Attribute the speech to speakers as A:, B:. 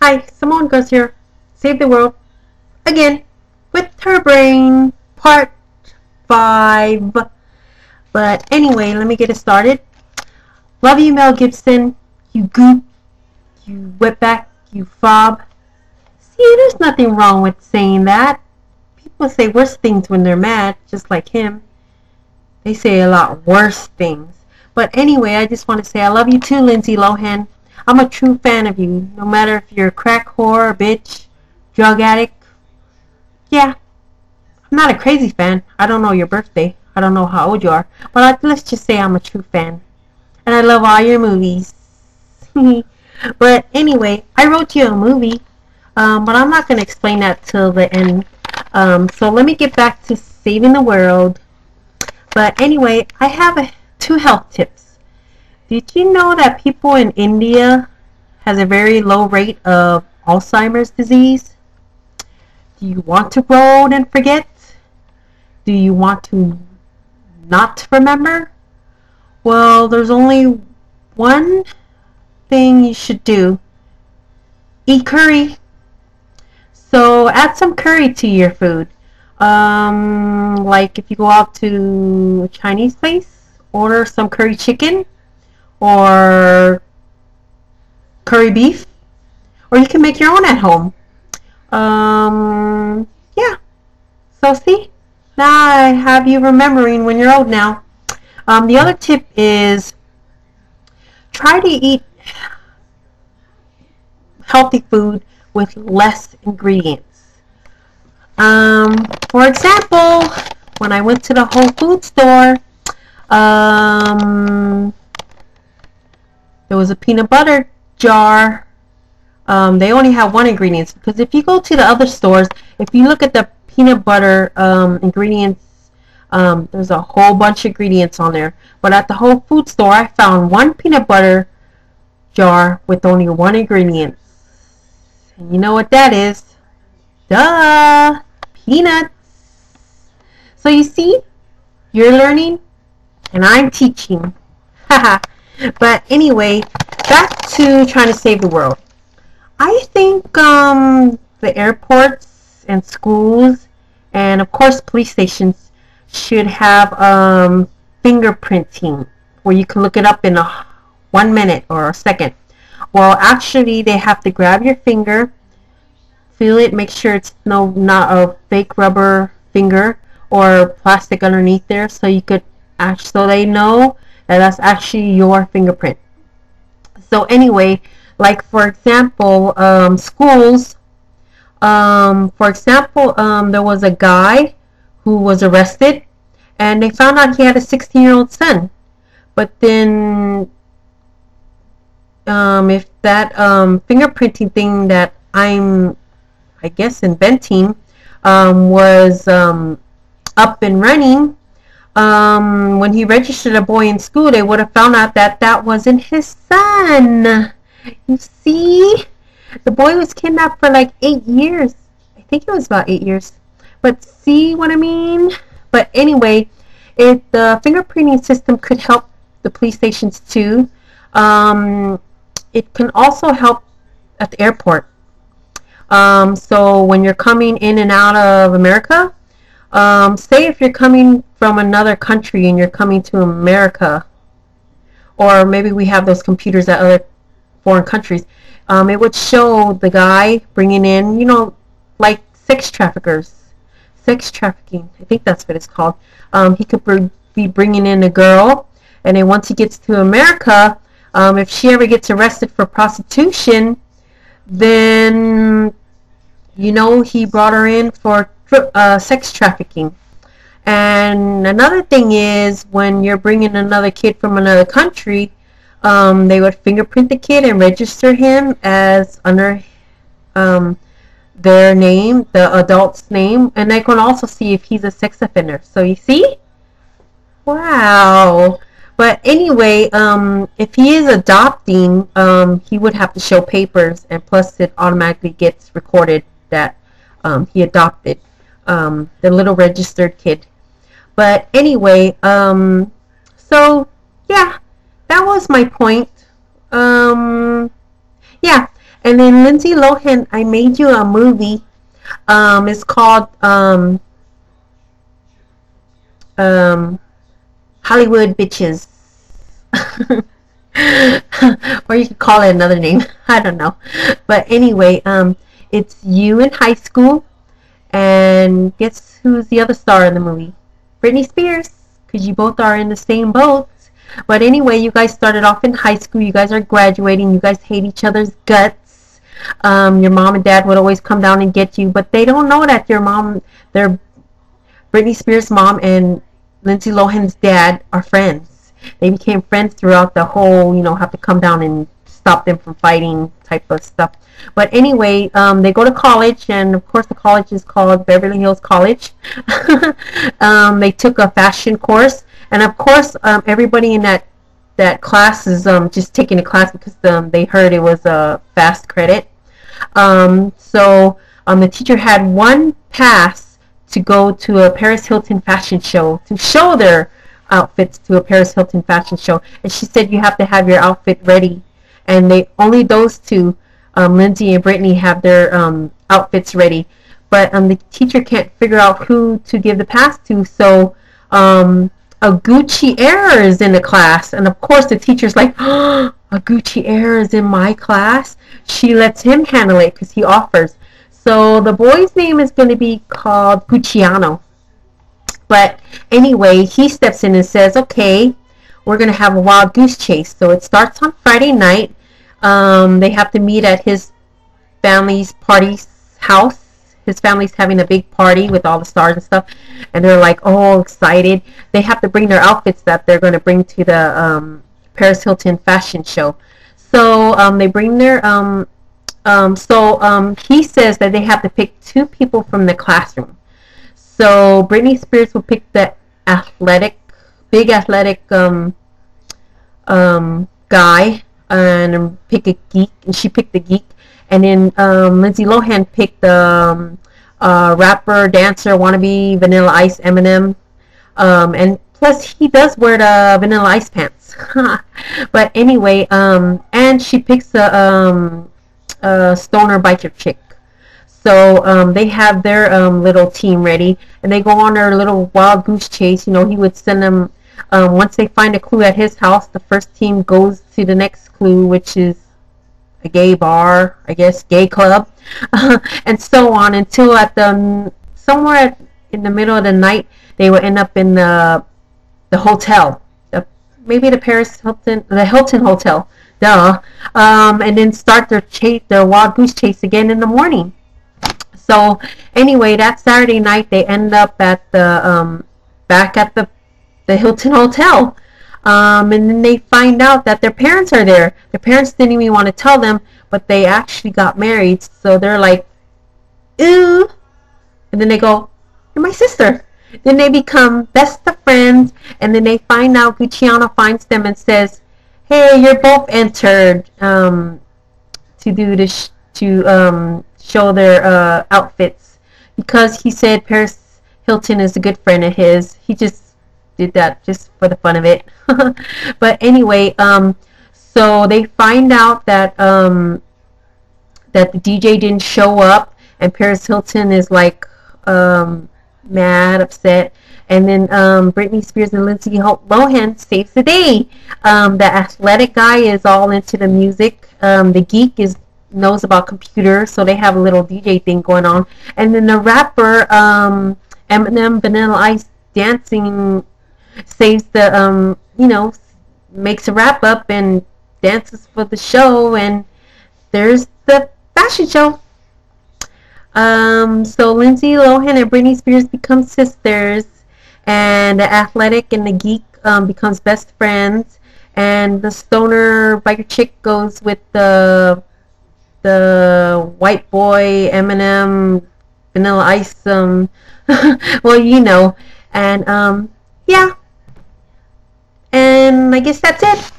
A: Hi, Samoan goes here. Save the world again with her brain part 5. But anyway, let me get it started. Love you, Mel Gibson. You goop. You wetback. You fob. See, there's nothing wrong with saying that. People say worse things when they're mad, just like him. They say a lot worse things. But anyway, I just want to say I love you too, Lindsay Lohan. I'm a true fan of you, no matter if you're a crack whore, bitch, drug addict. Yeah, I'm not a crazy fan. I don't know your birthday. I don't know how old you are. But let's just say I'm a true fan. And I love all your movies. But anyway, I wrote you a movie. But I'm not going to explain that till the end. So let me get back to saving the world. But anyway, I have 2 health tips. Did you know that people in India has a very low rate of Alzheimer's disease? Do you want to grow old and forget? Do you want to not remember? Well, there's only one thing you should do. Eat curry. So add some curry to your food. Like if you go out to a Chinese place, order some curry chicken or curry beef, or you can make your own at home. Yeah. So see, now I have you remembering when you're old now. The other tip is try to eat healthy food with less ingredients. For example, when I went to the Whole Foods store, there was a peanut butter jar. They only have 1 ingredient, because if you go to the other stores, if you look at the peanut butter ingredients, there's a whole bunch of ingredients on there. But at the Whole Foods store, I found 1 peanut butter jar with only 1 ingredient. And you know what that is? Duh! Peanuts! So you see, you're learning and I'm teaching. Haha. But anyway, back to trying to save the world. I think the airports and schools and of course police stations should have fingerprinting where you can look it up in 1 minute or a second. Well, actually, they have to grab your finger, feel it, make sure it's not a fake rubber finger or plastic underneath there, so you could so they know that that's actually your fingerprint. So anyway, like for example, schools. For example, there was a guy who was arrested, and they found out he had a 16-year-old son. But then if that fingerprinting thing that I guess inventing was up and running, when he registered a boy in school, they would have found out that that wasn't his son. You see, the boy was kidnapped for like 8 years. I think it was about 8 years. But see what I mean? But anyway, if the fingerprinting system could help the police stations too, it can also help at the airport. So when you're coming in and out of America, say if you're coming from another country and you're coming to America, or maybe we have those computers at other foreign countries, it would show the guy bringing in, you know, like sex traffickers, sex trafficking, I think that's what it's called. He could be bringing in a girl, and then once he gets to America, if she ever gets arrested for prostitution, then, you know, he brought her in for sex trafficking. And another thing is, when you're bringing another kid from another country, they would fingerprint the kid and register him as under their name, the adult's name, and they can also see if he's a sex offender. So you see? Wow. But anyway, if he is adopting, he would have to show papers, and plus it automatically gets recorded that he adopted the little registered kid. But anyway, so yeah, that was my point. Yeah, And then Lindsay Lohan, I made you a movie. It's called Hollywood Bitches. Or you could call it another name. I don't know. But anyway, it's you in high school, and guess who's the other star in the movie? Britney Spears, because you both are in the same boat. But anyway, you guys started off in high school. You guys are graduating. You guys hate each other's guts. Your mom and dad would always come down and get you, but they don't know that they're Britney Spears' mom and Lindsay Lohan's dad are friends. They became friends throughout the whole, have to come down and stop them from fighting type of stuff. But anyway, they go to college, and of course the college is called Beverly Hills College. They took a fashion course, and of course everybody in that class is just taking a class because they heard it was a fast credit. So the teacher had one pass to go to a Paris Hilton fashion show, to show their outfits to a Paris Hilton fashion show, and she said you have to have your outfit ready, and only those two, Lindsay and Britney, have their outfits ready, but the teacher can't figure out who to give the pass to, so a Gucci error is in the class, and of course the teacher's like, oh, a Gucci error is in my class. She lets him handle it because he offers. So the boy's name is going to be called Gucciano. But anyway, he steps in and says, okay, we're going to have a wild goose chase. So it starts on Friday night. They have to meet at his family's party's house. His family's having a big party with all the stars and stuff. And they're like, oh, excited. They have to bring their outfits that they're going to bring to the Paris Hilton fashion show. So they bring their... he says that they have to pick two people from the classroom. So Britney Spears will pick the big athletic guy, and pick a geek, and she picked the geek. And then Lindsay Lohan picked the rapper, dancer, wannabe, Vanilla Ice, Eminem. And plus he does wear the Vanilla Ice pants. But anyway, and she picks a stoner biker chick. So they have their little team ready, and they go on their little wild goose chase. He would send them, once they find a clue at his house, the first team goes to the next clue, which is a gay bar, I guess, gay club, and so on, until somewhere in the middle of the night, they will end up in the hotel, maybe the Paris Hilton, the Hilton Hotel, duh, and then start their wild goose chase again in the morning. So anyway, that Saturday night they end up at back at the Hilton Hotel, and then they find out that their parents are there. Their parents didn't even want to tell them, but they actually got married. So they're like, ooh, and then they go, you're my sister. Then they become best of friends, and then they find out, Gucciano finds them and says, hey, you're both entered to do this, to show their outfits, because he said Paris Hilton is a good friend of his. He just did that just for the fun of it. But anyway, so they find out that that the DJ didn't show up, and Paris Hilton is like mad, upset, and then Britney Spears and Lindsay Lohan saves the day. The athletic guy is all into the music. The geek knows about computers, so they have a little DJ thing going on. And then the rapper, Eminem, Vanilla Ice, dancing, saves the, makes a wrap up and dances for the show, and there's the fashion show. So Lindsay Lohan and Britney Spears become sisters, and the athletic and the geek becomes best friends, and the stoner biker chick goes with the white boy, Eminem, Vanilla Ice, well, and yeah, and I guess that's it.